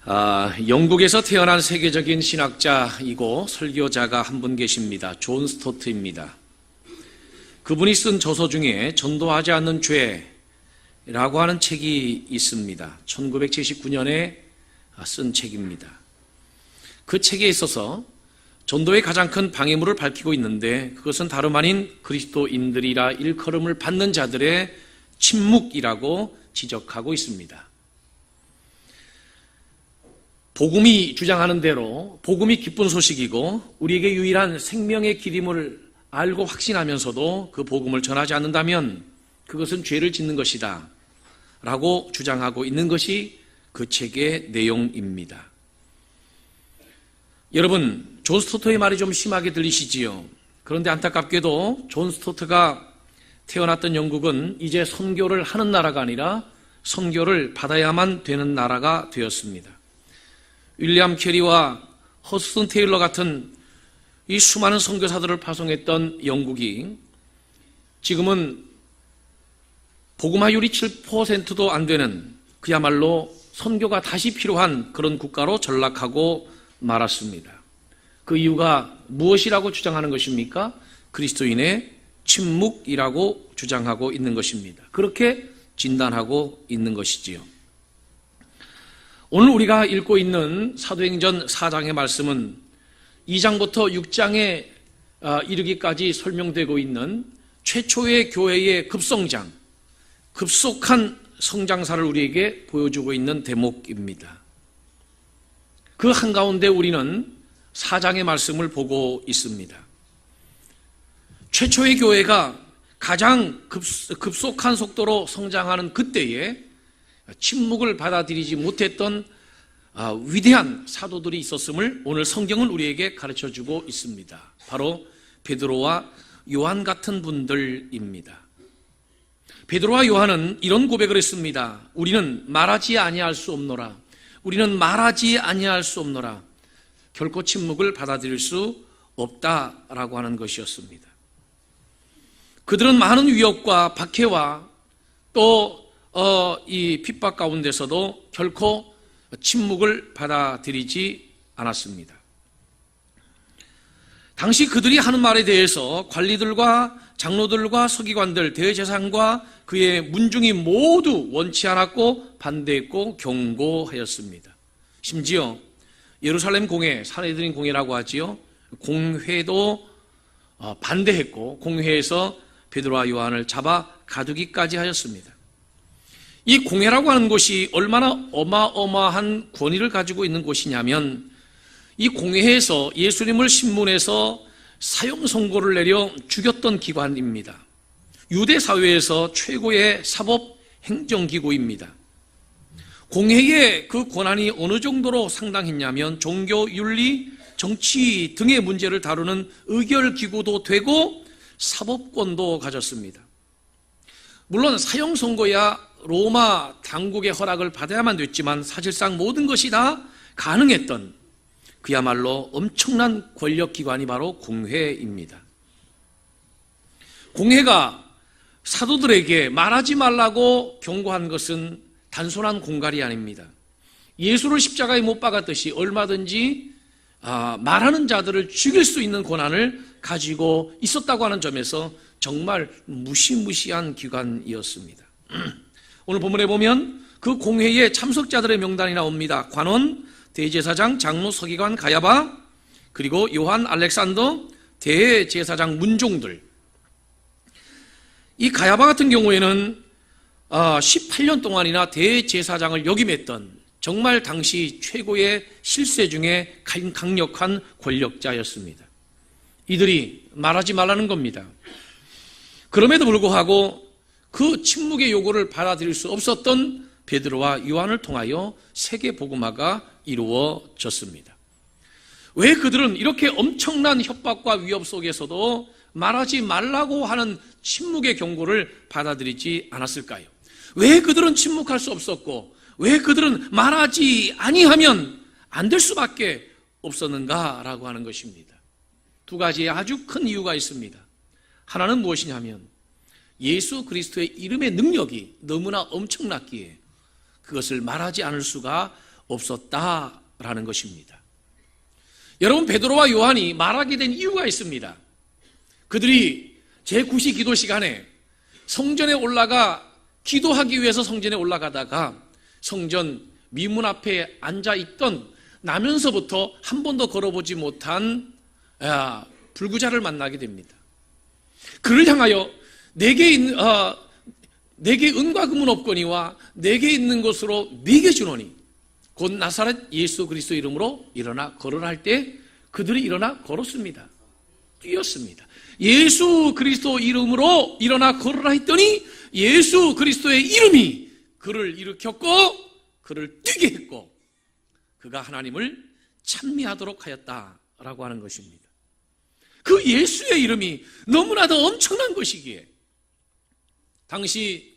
영국에서 태어난 세계적인 신학자이고 설교자가 한 분 계십니다. 존 스토트입니다. 그분이 쓴 저서 중에 전도하지 않는 죄라고 하는 책이 있습니다. 1979년에 쓴 책입니다. 그 책에 있어서 전도의 가장 큰 방해물을 밝히고 있는데 그것은 다름 아닌 그리스도인들이라 일컬음을 받는 자들의 침묵이라고 지적하고 있습니다. 복음이 주장하는 대로 복음이 기쁜 소식이고 우리에게 유일한 생명의 길임을 알고 확신하면서도 그 복음을 전하지 않는다면 그것은 죄를 짓는 것이다 라고 주장하고 있는 것이 그 책의 내용입니다. 여러분, 존 스토트의 말이 좀 심하게 들리시지요? 그런데 안타깝게도 존 스토트가 태어났던 영국은 이제 선교를 하는 나라가 아니라 선교를 받아야만 되는 나라가 되었습니다. 윌리엄 캐리와 허스턴 테일러 같은 이 수많은 선교사들을 파송했던 영국이 지금은 복음화율이 7%도 안 되는 그야말로 선교가 다시 필요한 그런 국가로 전락하고 말았습니다. 그 이유가 무엇이라고 주장하는 것입니까? 그리스도인의 침묵이라고 주장하고 있는 것입니다. 그렇게 진단하고 있는 것이지요. 오늘 우리가 읽고 있는 사도행전 4장의 말씀은 2장부터 6장에 이르기까지 설명되고 있는 최초의 교회의 급성장, 급속한 성장사를 우리에게 보여주고 있는 대목입니다. 그 한가운데 우리는 4장의 말씀을 보고 있습니다. 최초의 교회가 가장 급속한 속도로 성장하는 그때에 침묵을 받아들이지 못했던 위대한 사도들이 있었음을 오늘 성경은 우리에게 가르쳐주고 있습니다. 바로 베드로와 요한 같은 분들입니다. 베드로와 요한은 이런 고백을 했습니다. 우리는 말하지 아니할 수 없노라. 우리는 말하지 아니할 수 없노라. 결코 침묵을 받아들일 수 없다라고 하는 것이었습니다. 그들은 많은 위협과 박해와 또 이 핍박 가운데서도 결코 침묵을 받아들이지 않았습니다. 당시 그들이 하는 말에 대해서 관리들과 장로들과 서기관들, 대제사장과 그의 문중이 모두 원치 않았고 반대했고 경고하였습니다. 심지어 예루살렘 공회, 산헤드린 공회라고 하지요. 공회도 반대했고 공회에서 베드로와 요한을 잡아 가두기까지 하였습니다. 이 공회라고 하는 곳이 얼마나 어마어마한 권위를 가지고 있는 곳이냐면 이 공회에서 예수님을 신문해서 사형 선고를 내려 죽였던 기관입니다. 유대 사회에서 최고의 사법 행정기구입니다. 공회의 그 권한이 어느 정도로 상당했냐면 종교, 윤리, 정치 등의 문제를 다루는 의결기구도 되고 사법권도 가졌습니다. 물론 사형 선고야 로마 당국의 허락을 받아야만 됐지만 사실상 모든 것이 다 가능했던 그야말로 엄청난 권력기관이 바로 공회입니다. 공회가 사도들에게 말하지 말라고 경고한 것은 단순한 공갈이 아닙니다. 예수를 십자가에 못 박았듯이 얼마든지 말하는 자들을 죽일 수 있는 권한을 가지고 있었다고 하는 점에서 정말 무시무시한 기관이었습니다. 오늘 본문에 보면 그 공회의 참석자들의 명단이 나옵니다. 관원, 대제사장, 장로, 서기관, 가야바, 그리고 요한, 알렉산더, 대제사장 문종들. 이 가야바 같은 경우에는 18년 동안이나 대제사장을 역임했던 정말 당시 최고의 실세 중에 강력한 권력자였습니다. 이들이 말하지 말라는 겁니다. 그럼에도 불구하고 그 침묵의 요구를 받아들일 수 없었던 베드로와 요한을 통하여 세계 복음화가 이루어졌습니다. 왜 그들은 이렇게 엄청난 협박과 위협 속에서도 말하지 말라고 하는 침묵의 경고를 받아들이지 않았을까요? 왜 그들은 침묵할 수 없었고 왜 그들은 말하지 아니하면 안 될 수밖에 없었는가라고 하는 것입니다. 두 가지의 아주 큰 이유가 있습니다. 하나는 무엇이냐면 예수 그리스도의 이름의 능력이 너무나 엄청났기에 그것을 말하지 않을 수가 없었다라는 것입니다. 여러분, 베드로와 요한이 말하게 된 이유가 있습니다. 그들이 제9시 기도 시간에 성전에 올라가 기도하기 위해서 성전에 올라가다가 성전 미문 앞에 앉아있던 나면서부터 한 번도 걸어보지 못한 불구자를 만나게 됩니다. 그를 향하여 내게 은과 금은 없거니와 내게 있는 것으로 네게 주노니 곧 나사렛 예수 그리스도 이름으로 일어나 걸으라 할 때 그들이 일어나 걸었습니다. 뛰었습니다. 예수 그리스도 이름으로 일어나 걸으라 했더니 예수 그리스도의 이름이 그를 일으켰고 그를 뛰게 했고 그가 하나님을 찬미하도록 하였다라고 하는 것입니다. 그 예수의 이름이 너무나도 엄청난 것이기에 당시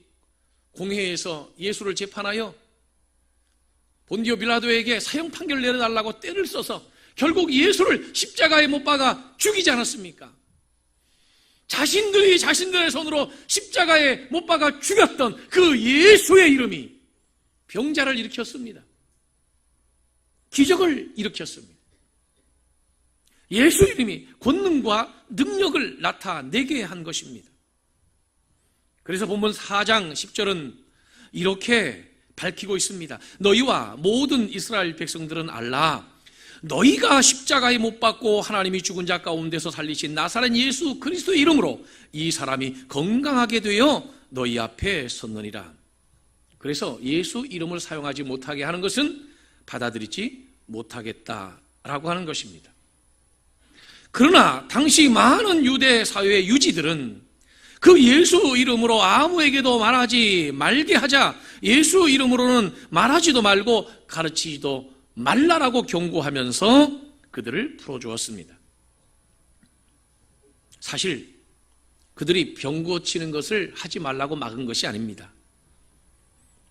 공회에서 예수를 재판하여 본디오 빌라도에게 사형 판결을 내려달라고 때를 써서 결국 예수를 십자가에 못 박아 죽이지 않았습니까? 자신들이 자신들의 손으로 십자가에 못 박아 죽였던 그 예수의 이름이 병자를 일으켰습니다. 기적을 일으켰습니다. 예수 이름이 권능과 능력을 나타내게 한 것입니다. 그래서 본문 4장 10절은 이렇게 밝히고 있습니다. 너희와 모든 이스라엘 백성들은 알라. 너희가 십자가에 못 박고 하나님이 죽은 자 가운데서 살리신 나사렛 예수 그리스도의 이름으로 이 사람이 건강하게 되어 너희 앞에 섰느니라. 그래서 예수 이름을 사용하지 못하게 하는 것은 받아들이지 못하겠다라고 하는 것입니다. 그러나 당시 많은 유대 사회의 유지들은 그 예수 이름으로 아무에게도 말하지 말게 하자 예수 이름으로는 말하지도 말고 가르치지도 말라라고 경고하면서 그들을 풀어주었습니다. 사실 그들이 병 고치는 것을 하지 말라고 막은 것이 아닙니다.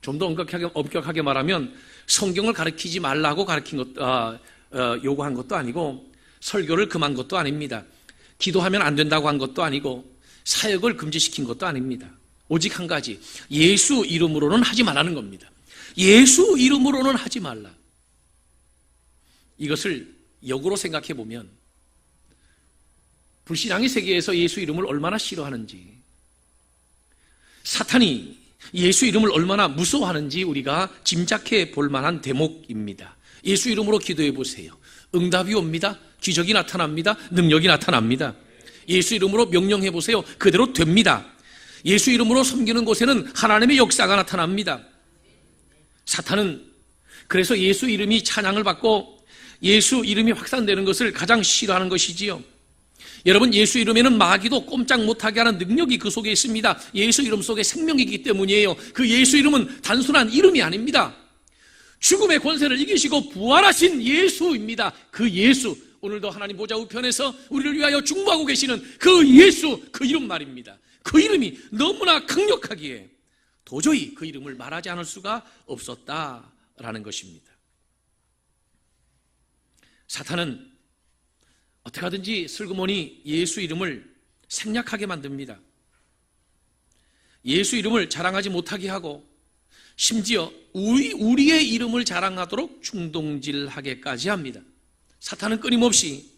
좀 더 엄격하게 말하면 성경을 가르치지 말라고 요구한 것도 아니고 설교를 금한 것도 아닙니다. 기도하면 안 된다고 한 것도 아니고 사역을 금지시킨 것도 아닙니다. 오직 한 가지, 예수 이름으로는 하지 말라는 겁니다. 예수 이름으로는 하지 말라. 이것을 역으로 생각해 보면 불신앙의 세계에서 예수 이름을 얼마나 싫어하는지, 사탄이 예수 이름을 얼마나 무서워하는지 우리가 짐작해 볼 만한 대목입니다. 예수 이름으로 기도해 보세요. 응답이 옵니다. 기적이 나타납니다. 능력이 나타납니다. 예수 이름으로 명령해 보세요. 그대로 됩니다. 예수 이름으로 섬기는 곳에는 하나님의 역사가 나타납니다. 사탄은 그래서 예수 이름이 찬양을 받고 예수 이름이 확산되는 것을 가장 싫어하는 것이지요. 여러분, 예수 이름에는 마귀도 꼼짝 못하게 하는 능력이 그 속에 있습니다. 예수 이름 속에 생명이기 때문이에요. 그 예수 이름은 단순한 이름이 아닙니다. 죽음의 권세를 이기시고 부활하신 예수입니다. 그 예수, 오늘도 하나님 보좌 우편에서 우리를 위하여 중보하고 계시는 그 예수, 그 이름 말입니다. 그 이름이 너무나 강력하기에 도저히 그 이름을 말하지 않을 수가 없었다라는 것입니다. 사탄은 어떻게 하든지 슬그머니 예수 이름을 생략하게 만듭니다. 예수 이름을 자랑하지 못하게 하고 심지어 우리의 이름을 자랑하도록 충동질하게까지 합니다. 사탄은 끊임없이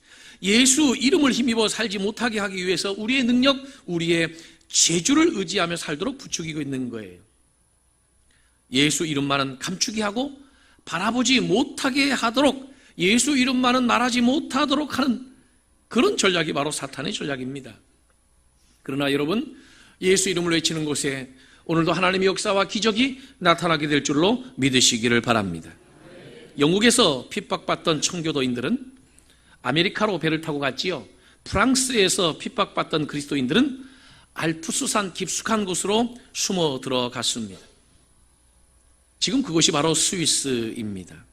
예수 이름을 힘입어 살지 못하게 하기 위해서 우리의 능력, 우리의 재주를 의지하며 살도록 부추기고 있는 거예요. 예수 이름만은 감추게 하고 바라보지 못하게 하도록, 예수 이름만은 말하지 못하도록 하는 그런 전략이 바로 사탄의 전략입니다. 그러나 여러분, 예수 이름을 외치는 곳에 오늘도 하나님의 역사와 기적이 나타나게 될 줄로 믿으시기를 바랍니다. 영국에서 핍박받던 청교도인들은 아메리카로 배를 타고 갔지요. 프랑스에서 핍박받던 그리스도인들은 알프스산 깊숙한 곳으로 숨어 들어갔습니다. 지금 그곳이 바로 스위스입니다.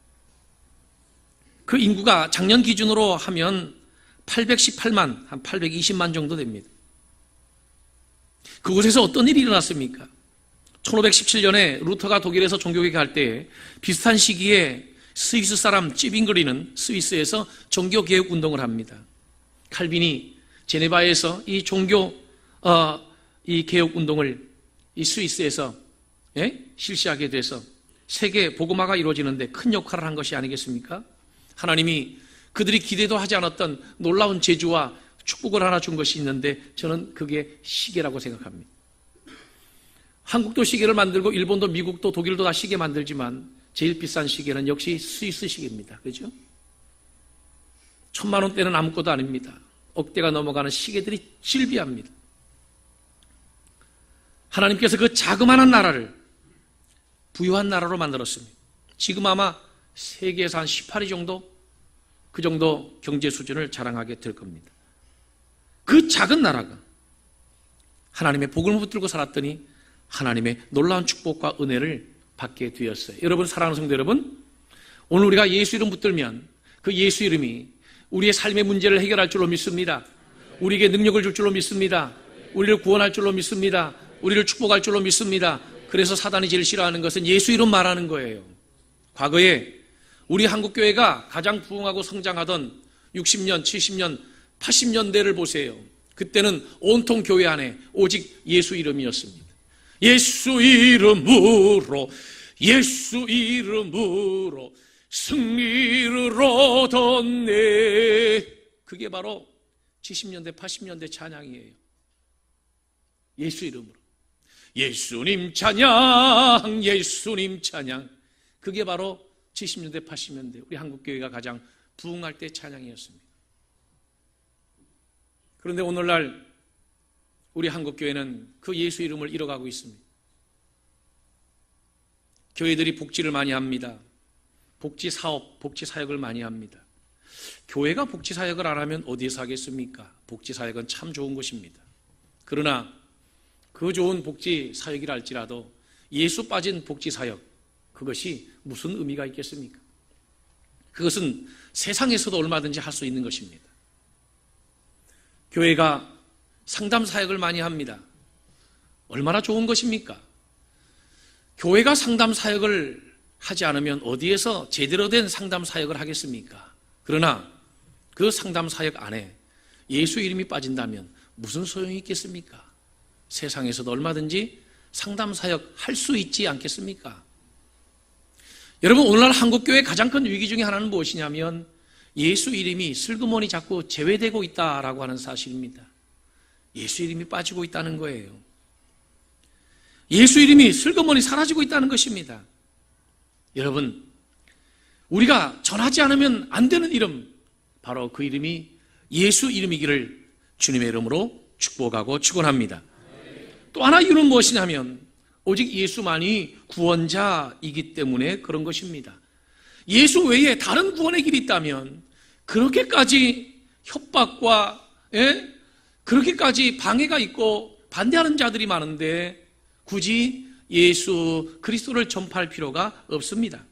그 인구가 작년 기준으로 하면 818만, 한 820만 정도 됩니다. 그곳에서 어떤 일이 일어났습니까? 1517년에 루터가 독일에서 종교개혁 할 때 비슷한 시기에 스위스 사람 찌빙거리는 스위스에서 종교개혁 운동을 합니다. 칼빈이 제네바에서 이 이 개혁 운동을 이 스위스에서 실시하게 돼서 세계 복음화가 이루어지는데 큰 역할을 한 것이 아니겠습니까? 하나님이 그들이 기대도 하지 않았던 놀라운 재주와 축복을 하나 준 것이 있는데 저는 그게 시계라고 생각합니다. 한국도 시계를 만들고 일본도 미국도 독일도 다 시계 만들지만 제일 비싼 시계는 역시 스위스 시계입니다. 그죠? 1,000만 원대는 아무것도 아닙니다. 억대가 넘어가는 시계들이 질비합니다. 하나님께서 그 자그마한 나라를 부유한 나라로 만들었습니다. 지금 아마 세계에서 한 18위 정도? 그 정도 경제 수준을 자랑하게 될 겁니다. 그 작은 나라가 하나님의 복을 붙들고 살았더니 하나님의 놀라운 축복과 은혜를 받게 되었어요. 여러분, 사랑하는 성도 여러분, 오늘 우리가 예수 이름 붙들면 그 예수 이름이 우리의 삶의 문제를 해결할 줄로 믿습니다. 우리에게 능력을 줄 줄로 믿습니다. 우리를 구원할 줄로 믿습니다. 우리를 축복할 줄로 믿습니다. 그래서 사단이 제일 싫어하는 것은 예수 이름 말하는 거예요. 과거에 우리 한국교회가 가장 부흥하고 성장하던 60년, 70년, 80년대를 보세요. 그때는 온통 교회 안에 오직 예수 이름이었습니다. 예수 이름으로, 예수 이름으로 승리를 얻었네. 그게 바로 70년대, 80년대 찬양이에요. 예수 이름으로. 예수님 찬양, 예수님 찬양. 그게 바로 70년대, 80년대 우리 한국교회가 가장 부흥할 때 찬양이었습니다. 그런데 오늘날 우리 한국교회는 그 예수 이름을 잃어가고 있습니다. 교회들이 복지를 많이 합니다. 복지사업, 복지사역을 많이 합니다. 교회가 복지사역을 안 하면 어디에서 하겠습니까? 복지사역은 참 좋은 것입니다. 그러나 그 좋은 복지사역이라 할지라도 예수 빠진 복지사역, 그것이 무슨 의미가 있겠습니까? 그것은 세상에서도 얼마든지 할 수 있는 것입니다. 교회가 상담 사역을 많이 합니다. 얼마나 좋은 것입니까? 교회가 상담 사역을 하지 않으면 어디에서 제대로 된 상담 사역을 하겠습니까? 그러나 그 상담 사역 안에 예수 이름이 빠진다면 무슨 소용이 있겠습니까? 세상에서도 얼마든지 상담 사역 할 수 있지 않겠습니까? 여러분, 오늘날 한국교회의 가장 큰 위기 중에 하나는 무엇이냐면 예수 이름이 슬그머니 자꾸 제외되고 있다라고 하는 사실입니다. 예수 이름이 빠지고 있다는 거예요. 예수 이름이 슬그머니 사라지고 있다는 것입니다. 여러분, 우리가 전하지 않으면 안 되는 이름, 바로 그 이름이 예수 이름이기를 주님의 이름으로 축복하고 축원합니다. 또 하나 이유는 무엇이냐면 오직 예수만이 구원자이기 때문에 그런 것입니다. 예수 외에 다른 구원의 길이 있다면 그렇게까지 협박과 그렇게까지 방해가 있고 반대하는 자들이 많은데 굳이 예수 그리스도를 전파할 필요가 없습니다.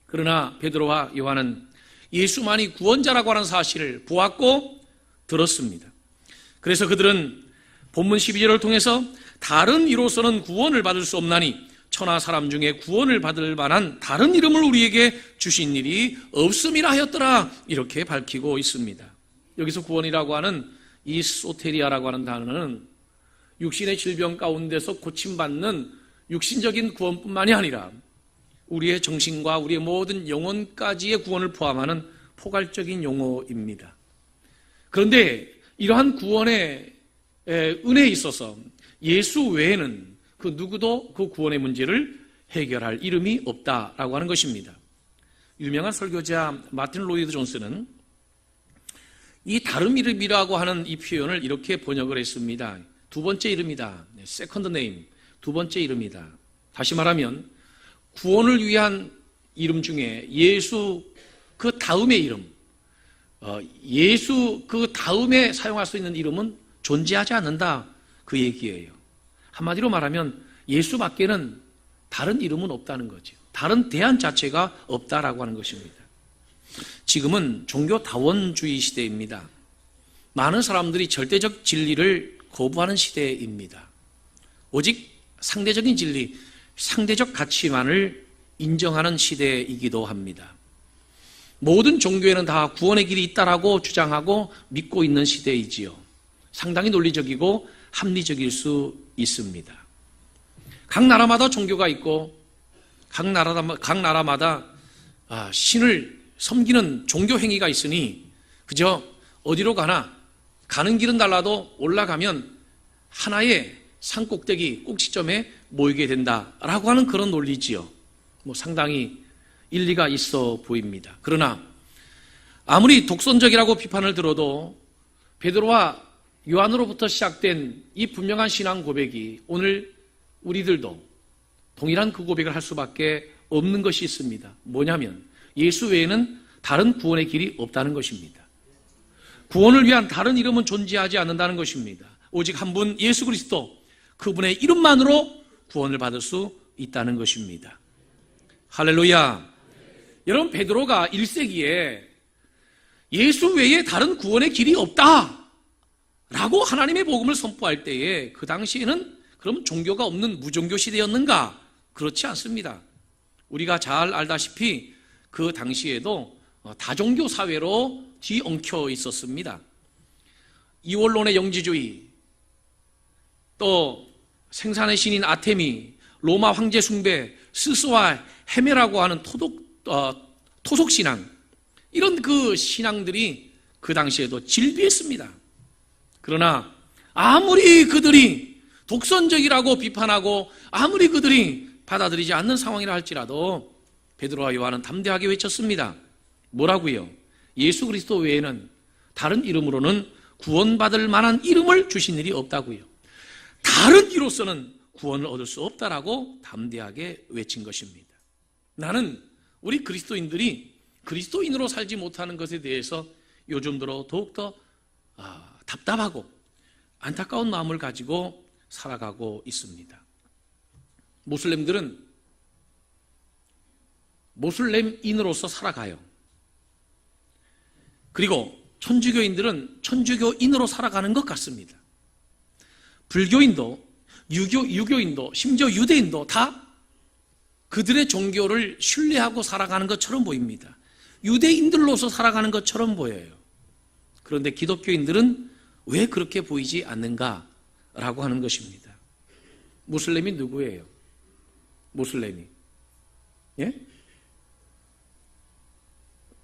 그러나 베드로와 요한은 예수만이 구원자라고 하는 사실을 보았고 들었습니다. 그래서 그들은 본문 12절을 통해서 다른 이로서는 구원을 받을 수 없나니 천하 사람 중에 구원을 받을 만한 다른 이름을 우리에게 주신 일이 없음이라 하였더라, 이렇게 밝히고 있습니다. 여기서 구원이라고 하는 이 소테리아라고 하는 단어는 육신의 질병 가운데서 고침받는 육신적인 구원뿐만이 아니라 우리의 정신과 우리의 모든 영혼까지의 구원을 포함하는 포괄적인 용어입니다. 그런데 이러한 구원의 은혜에 있어서 예수 외에는 그 누구도 그 구원의 문제를 해결할 이름이 없다라고 하는 것입니다. 유명한 설교자 마틴 로이드 존스는 이 다른 이름이라고 하는 이 표현을 이렇게 번역을 했습니다. 두 번째 이름이다. 세컨드 네임, 두 번째 이름이다. 다시 말하면 구원을 위한 이름 중에 예수 그 다음의 이름, 예수 그 다음에 사용할 수 있는 이름은 존재하지 않는다, 그 얘기예요. 한마디로 말하면 예수밖에는 다른 이름은 없다는 거죠. 다른 대안 자체가 없다라고 하는 것입니다. 지금은 종교 다원주의 시대입니다. 많은 사람들이 절대적 진리를 거부하는 시대입니다. 오직 상대적인 진리, 상대적 가치만을 인정하는 시대이기도 합니다. 모든 종교에는 다 구원의 길이 있다라고 주장하고 믿고 있는 시대이지요. 상당히 논리적이고 합리적일 수 있습니다. 각 나라마다 종교가 있고 각 나라마다 신을 섬기는 종교 행위가 있으니 그저 어디로 가는 길은 달라도 올라가면 하나의 산 꼭지점에 모이게 된다라고 하는 그런 논리지요. 상당히 일리가 있어 보입니다. 그러나 아무리 독선적이라고 비판을 들어도 베드로와 요한으로부터 시작된 이 분명한 신앙 고백이 오늘 우리들도 동일한 그 고백을 할 수밖에 없는 것이 있습니다. 뭐냐면 예수 외에는 다른 구원의 길이 없다는 것입니다. 구원을 위한 다른 이름은 존재하지 않는다는 것입니다. 오직 한 분 예수 그리스도, 그분의 이름만으로 구원을 받을 수 있다는 것입니다. 할렐루야. 여러분, 베드로가 1세기에 예수 외에 다른 구원의 길이 없다라고 하나님의 복음을 선포할 때에 그 당시에는 그럼 종교가 없는 무종교 시대였는가? 그렇지 않습니다. 우리가 잘 알다시피 그 당시에도 다종교 사회로 뒤엉켜 있었습니다. 이원론의 영지주의, 또 생산의 신인 아테미, 로마 황제 숭배, 스스와 헤메라고 하는 토속신앙, 이런 그 신앙들이 그 당시에도 질비했습니다. 그러나 아무리 그들이 독선적이라고 비판하고 아무리 그들이 받아들이지 않는 상황이라 할지라도 베드로와 요한은 담대하게 외쳤습니다. 뭐라고요? 예수 그리스도 외에는 다른 이름으로는 구원받을 만한 이름을 주신 일이 없다고요. 다른 이로서는 구원을 얻을 수 없다라고 담대하게 외친 것입니다. 나는 우리 그리스도인들이 그리스도인으로 살지 못하는 것에 대해서 요즘 들어 더욱더 답답하고 안타까운 마음을 가지고 살아가고 있습니다. 모슬렘들은 모슬렘인으로서 살아가요. 그리고 천주교인들은 천주교인으로 살아가는 것 같습니다. 불교인도, 유교인도, 심지어 유대인도 다 그들의 종교를 신뢰하고 살아가는 것처럼 보입니다. 유대인들로서 살아가는 것처럼 보여요. 그런데 기독교인들은 왜 그렇게 보이지 않는가라고 하는 것입니다. 무슬림이 누구예요? 무슬림이. 예?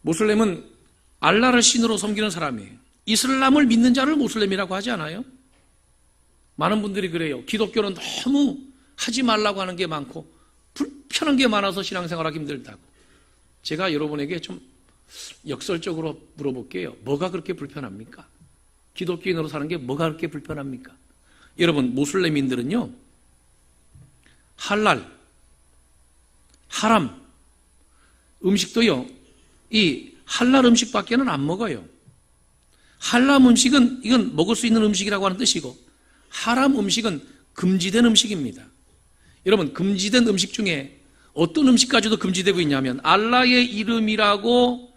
무슬림은 알라를 신으로 섬기는 사람이에요. 이슬람을 믿는 자를 무슬림이라고 하지 않아요? 많은 분들이 그래요. 기독교는 너무 하지 말라고 하는 게 많고 불편한 게 많아서 신앙생활하기 힘들다고. 제가 여러분에게 좀 역설적으로 물어볼게요. 뭐가 그렇게 불편합니까? 기독교인으로 사는 게 뭐가 그렇게 불편합니까? 여러분, 무슬림인들은요, 할랄, 하람, 음식도요, 이 할랄 음식밖에는 안 먹어요. 할람 음식은 이건 먹을 수 있는 음식이라고 하는 뜻이고, 하람 음식은 금지된 음식입니다. 여러분, 금지된 음식 중에 어떤 음식까지도 금지되고 있냐면 알라의 이름이라고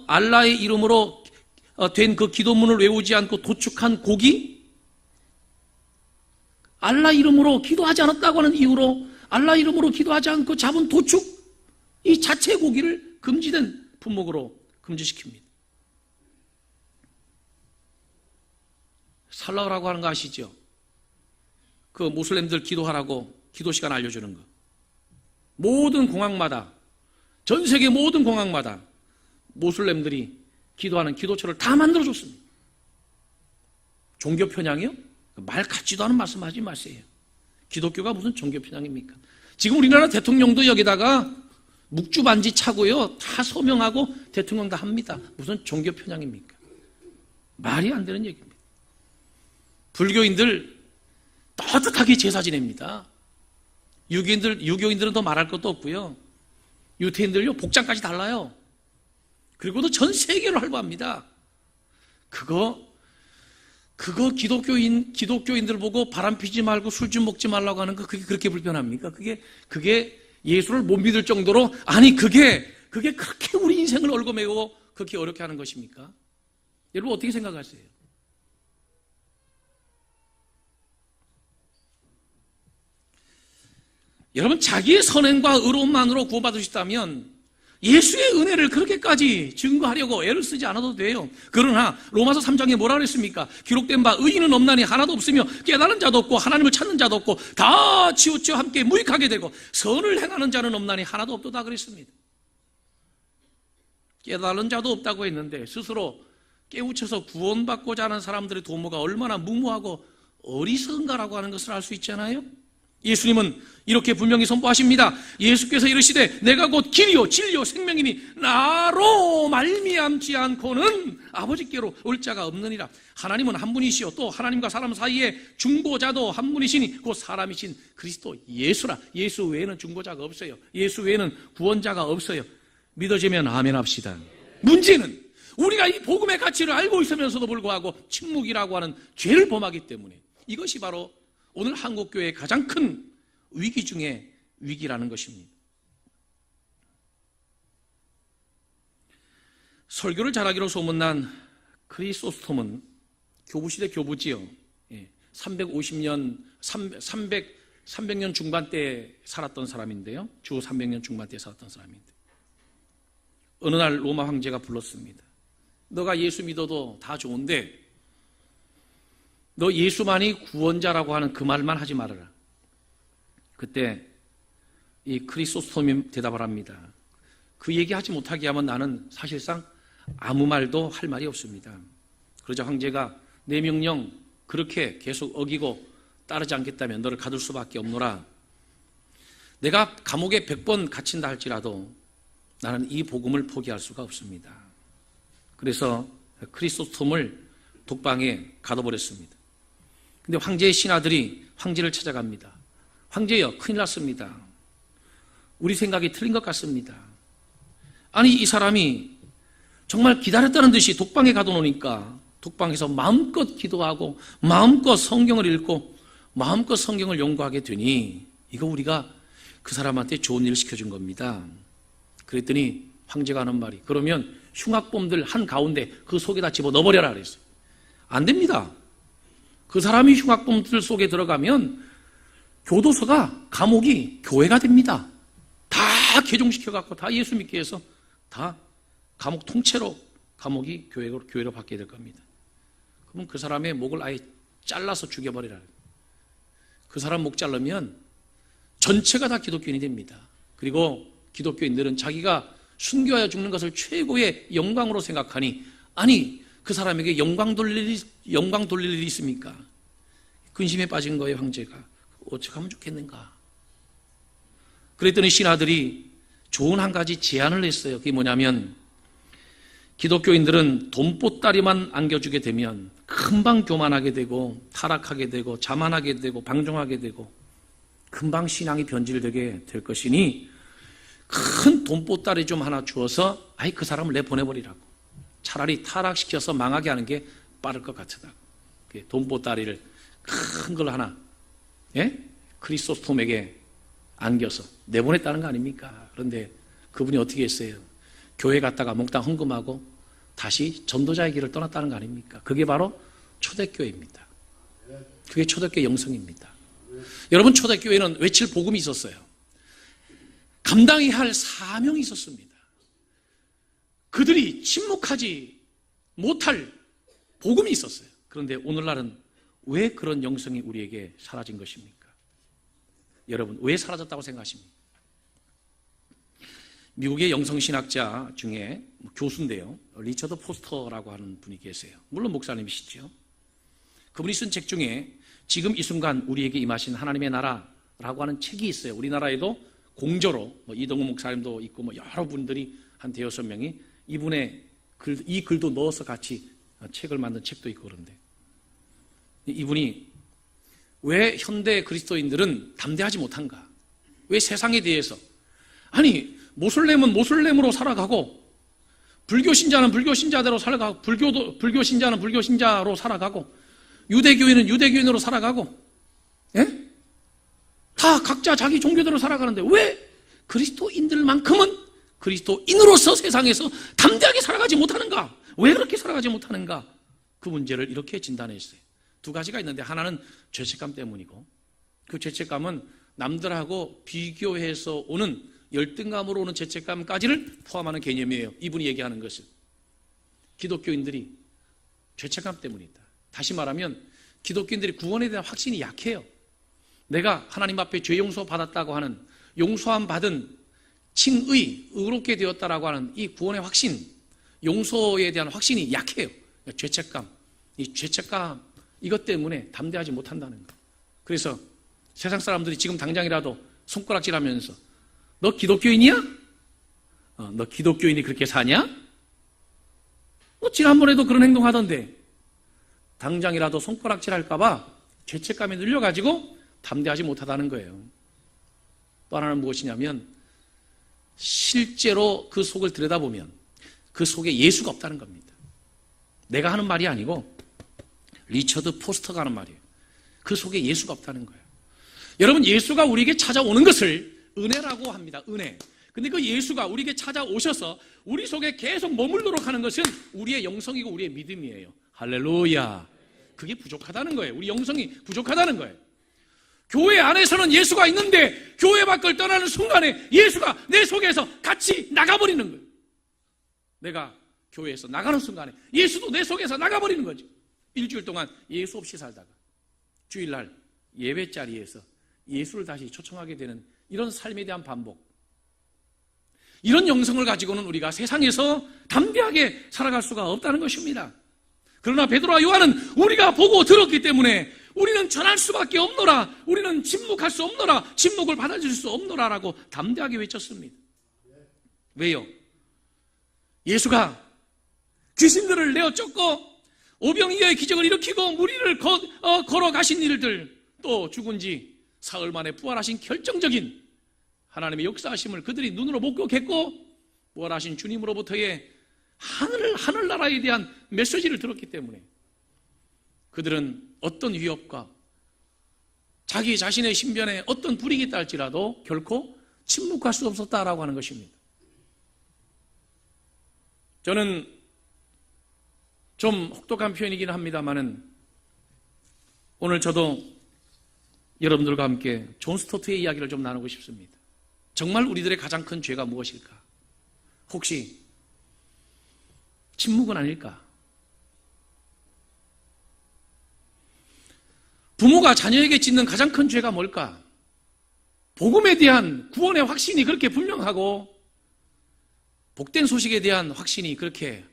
알라의 이름으로 된 그 기도문을 외우지 않고 도축한 고기, 알라 이름으로 기도하지 않았다고 하는 이유로 알라 이름으로 기도하지 않고 잡은 도축, 이 자체 고기를 금지된 품목으로 금지시킵니다. 살라라고 하는 거 아시죠? 그 모슬렘들 기도하라고 기도 시간 알려주는 거. 모든 공항마다, 전 세계 모든 공항마다 모슬렘들이 기도하는 기도처를 다 만들어줬습니다. 종교 편향이요? 말 같지도 않은 말씀하지 마세요. 기독교가 무슨 종교 편향입니까? 지금 우리나라 대통령도 여기다가 묵주 반지 차고요, 다 소명하고 대통령 다 합니다. 무슨 종교 편향입니까? 말이 안 되는 얘기입니다. 불교인들 떳떳하게 제사 지냅니다. 유교인들은 더 말할 것도 없고요. 유태인들요, 복장까지 달라요. 그리고도 전 세계로 활보합니다. 그거 기독교인들 보고 바람 피지 말고 술 좀 먹지 말라고 하는 거, 그게 그렇게 불편합니까? 그게 예수를 못 믿을 정도로, 아니, 그게 그렇게 우리 인생을 얽어매고 그렇게 어렵게 하는 것입니까? 여러분, 어떻게 생각하세요? 여러분, 자기의 선행과 의로움만으로 구원받을 수 있다면 예수의 은혜를 그렇게까지 증거하려고 애를 쓰지 않아도 돼요. 그러나 로마서 3장에 뭐라 그랬습니까? 기록된 바 의인은 없나니 하나도 없으며 깨달은 자도 없고 하나님을 찾는 자도 없고 다 치우쳐 함께 무익하게 되고 선을 행하는 자는 없나니 하나도 없도다 그랬습니다. 깨달은 자도 없다고 했는데 스스로 깨우쳐서 구원받고자 하는 사람들의 도모가 얼마나 무모하고 어리석은가라고 하는 것을 알 수 있잖아요. 예수님은 이렇게 분명히 선포하십니다. 예수께서 이르시되 내가 곧 길이요 진리요 생명이니 나로 말미암지 않고는 아버지께로 올 자가 없느니라. 하나님은 한 분이시요 또 하나님과 사람 사이에 중보자도 한 분이시니 곧 사람이신 그리스도 예수라. 예수 외에는 중보자가 없어요. 예수 외에는 구원자가 없어요. 믿어지면 아멘 합시다. 문제는 우리가 이 복음의 가치를 알고 있으면서도 불구하고 침묵이라고 하는 죄를 범하기 때문에 이것이 바로 오늘 한국교회의 가장 큰 위기 중에 위기라는 것입니다. 설교를 잘하기로 소문난 크리소스톰은 교부시대 교부지요. 300년 중반대에 살았던 사람인데요. 주 300년 중반대에 살았던 사람인데 어느 날 로마 황제가 불렀습니다. 너가 예수 믿어도 다 좋은데 너 예수만이 구원자라고 하는 그 말만 하지 말아라. 그때 이 크리소스톰이 대답을 합니다. 그 얘기하지 못하게 하면 나는 사실상 아무 말도 할 말이 없습니다. 그러자 황제가 내 명령 그렇게 계속 어기고 따르지 않겠다면 너를 가둘 수밖에 없노라. 내가 감옥에 100번 갇힌다 할지라도 나는 이 복음을 포기할 수가 없습니다. 그래서 크리소스톰을 독방에 가둬버렸습니다. 근데 황제의 신하들이 황제를 찾아갑니다. 황제여, 큰일 났습니다. 우리 생각이 틀린 것 같습니다. 아니, 이 사람이 정말 기다렸다는 듯이 독방에 가둬놓으니까 독방에서 마음껏 기도하고 마음껏 성경을 읽고 마음껏 성경을 연구하게 되니 이거 우리가 그 사람한테 좋은 일을 시켜준 겁니다. 그랬더니 황제가 하는 말이 그러면 흉악범들 한가운데 그 속에다 집어넣어버려라 그랬어요. 안 됩니다. 그 사람이 흉악범들 속에 들어가면 교도소가 감옥이 교회가 됩니다. 다 개종시켜갖고 다 예수 믿게 해서 다 감옥 통째로 감옥이 교회로 바뀌게 될 겁니다. 그러면 그 사람의 목을 아예 잘라서 죽여버리라. 그 사람 목 자르면 전체가 다 기독교인이 됩니다. 그리고 기독교인들은 자기가 순교하여 죽는 것을 최고의 영광으로 생각하니 아니 그 사람에게 영광 돌릴 일이 있습니까? 근심에 빠진 거예요. 황제가. 어떻게 하면 좋겠는가? 그랬더니 신하들이 좋은 한 가지 제안을 했어요. 그게 뭐냐면 기독교인들은 돈보따리만 안겨주게 되면 금방 교만하게 되고 타락하게 되고 자만하게 되고 방종하게 되고 금방 신앙이 변질되게 될 것이니 큰 돈보따리 좀 하나 주어서 아이 그 사람을 내보내버리라고. 차라리 타락시켜서 망하게 하는 게 빠를 것 같다. 돈보따리를 큰 걸 하나 크리소스톰에게 안겨서 내보냈다는 거 아닙니까? 그런데 그분이 어떻게 했어요? 교회 갔다가 몽땅 헌금하고 다시 전도자의 길을 떠났다는 거 아닙니까? 그게 바로 초대교회입니다. 그게 초대교회 영성입니다. 여러분, 초대교회는 외칠 복음이 있었어요. 감당해야 할 사명이 있었습니다. 그들이 침묵하지 못할 복음이 있었어요. 그런데 오늘날은 왜 그런 영성이 우리에게 사라진 것입니까? 여러분, 왜 사라졌다고 생각하십니까? 미국의 영성신학자 중에 교수인데요. 리처드 포스터라고 하는 분이 계세요. 물론 목사님이시죠. 그분이 쓴 책 중에 지금 이 순간 우리에게 임하신 하나님의 나라라고 하는 책이 있어요. 우리나라에도 공저로 이동훈 목사님도 있고 여러 분들이 한 대여섯 명이 이분의 이 글도 넣어서 같이 책을 만든 책도 있고 그런데 이분이 왜 현대 그리스도인들은 담대하지 못한가? 왜 세상에 대해서 아니 모슬렘은 모슬렘으로 살아가고 불교 신자는 불교 신자대로 살아가고 불교 신자는 불교 신자로 살아가고 유대교인은 유대교인으로 살아가고 다 각자 자기 종교대로 살아가는데 왜 그리스도인들만큼은 그리스도인으로서 세상에서 담대하게 살아가지 못하는가? 왜 그렇게 살아가지 못하는가? 그 문제를 이렇게 진단했어요. 두 가지가 있는데 하나는 죄책감 때문이고 그 죄책감은 남들하고 비교해서 오는 열등감으로 오는 죄책감까지를 포함하는 개념이에요. 이분이 얘기하는 것은 기독교인들이 죄책감 때문이다. 다시 말하면 기독교인들이 구원에 대한 확신이 약해요. 내가 하나님 앞에 죄 용서 받았다고 하는, 용서함 받은 칭의, 의롭게 되었다라고 하는 이 구원의 확신, 용서에 대한 확신이 약해요. 죄책감, 이 죄책감 이것 때문에 담대하지 못한다는 거예요. 그래서 세상 사람들이 지금 당장이라도 손가락질하면서 너 기독교인이야? 너 기독교인이 그렇게 사냐? 너 지난번에도 그런 행동하던데. 당장이라도 손가락질할까 봐 죄책감이 늘려가지고 담대하지 못하다는 거예요. 또 하나는 무엇이냐면 실제로 그 속을 들여다보면 그 속에 예수가 없다는 겁니다. 내가 하는 말이 아니고 리처드 포스터가 하는 말이에요. 그 속에 예수가 없다는 거예요. 여러분, 예수가 우리에게 찾아오는 것을 은혜라고 합니다. 은혜. 근데 그 예수가 우리에게 찾아오셔서 우리 속에 계속 머물도록 하는 것은 우리의 영성이고 우리의 믿음이에요. 할렐루야. 그게 부족하다는 거예요. 우리 영성이 부족하다는 거예요. 교회 안에서는 예수가 있는데 교회 밖을 떠나는 순간에 예수가 내 속에서 같이 나가버리는 거예요. 내가 교회에서 나가는 순간에 예수도 내 속에서 나가버리는 거죠. 일주일 동안 예수 없이 살다가 주일날 예배 자리에서 예수를 다시 초청하게 되는 이런 삶에 대한 반복, 이런 영성을 가지고는 우리가 세상에서 담대하게 살아갈 수가 없다는 것입니다. 그러나 베드로와 요한은 우리가 보고 들었기 때문에 우리는 전할 수밖에 없노라, 우리는 침묵할 수 없노라, 침묵을 받아줄 수 없노라 라고 담대하게 외쳤습니다. 왜요? 예수가 귀신들을 내어 쫓고 오병이어의 기적을 일으키고 무리를 걸어가신 일들, 또 죽은 지 사흘 만에 부활하신 결정적인 하나님의 역사하심을 그들이 눈으로 목격했고 부활하신 주님으로부터의 하늘나라에 대한 메시지를 들었기 때문에 그들은 어떤 위협과 자기 자신의 신변에 어떤 불이익이 있다 할지라도 결코 침묵할 수 없었다라고 하는 것입니다. 저는 좀 혹독한 표현이긴 합니다만은 오늘 저도 여러분들과 함께 존 스토트의 이야기를 좀 나누고 싶습니다. 정말 우리들의 가장 큰 죄가 무엇일까? 혹시 침묵은 아닐까? 부모가 자녀에게 짓는 가장 큰 죄가 뭘까? 복음에 대한 구원의 확신이 그렇게 분명하고 복된 소식에 대한 확신이 그렇게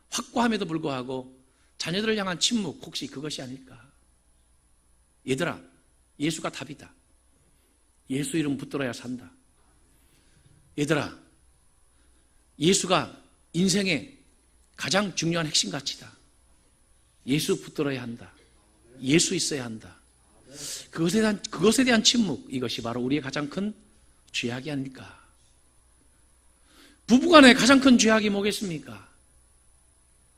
확고함에도 불구하고 자녀들을 향한 침묵, 혹시 그것이 아닐까? 얘들아, 예수가 답이다. 예수 이름 붙들어야 산다. 얘들아, 예수가 인생의 가장 중요한 핵심 가치다. 예수 붙들어야 한다. 예수 있어야 한다. 그것에 대한 침묵, 이것이 바로 우리의 가장 큰 죄악이 아닐까? 부부간의 가장 큰 죄악이 뭐겠습니까?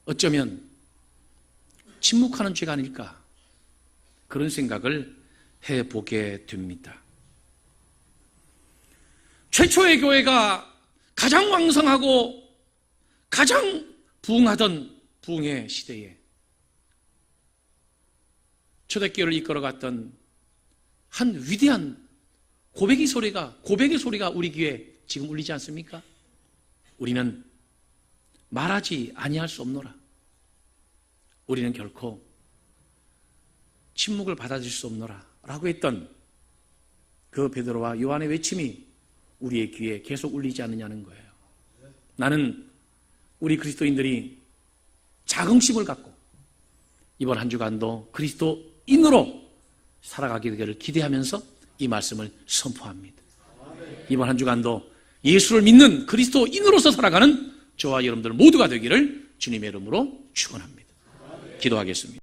어쩌면 침묵하는 죄가 아닐까? 그런 생각을 해보게 됩니다. 최초의 교회가 가장 왕성하고 가장 부흥하던 부흥의 시대에 초대교회를 이끌어갔던 한 위대한 고백의 소리가 우리 귀에 지금 울리지 않습니까? 우리는 말하지 아니할 수 없노라. 우리는 결코 침묵을 받아들일 수 없노라 라고 했던 그 베드로와 요한의 외침이 우리의 귀에 계속 울리지 않느냐는 거예요. 나는 우리 그리스도인들이 자긍심을 갖고 이번 한 주간도 그리스도인으로 살아가게 되기를 기대하면서 이 말씀을 선포합니다. 이번 한 주간도 예수를 믿는 그리스도인으로서 살아가는 저와 여러분들 모두가 되기를 주님의 이름으로 축원합니다. 기도하겠습니다.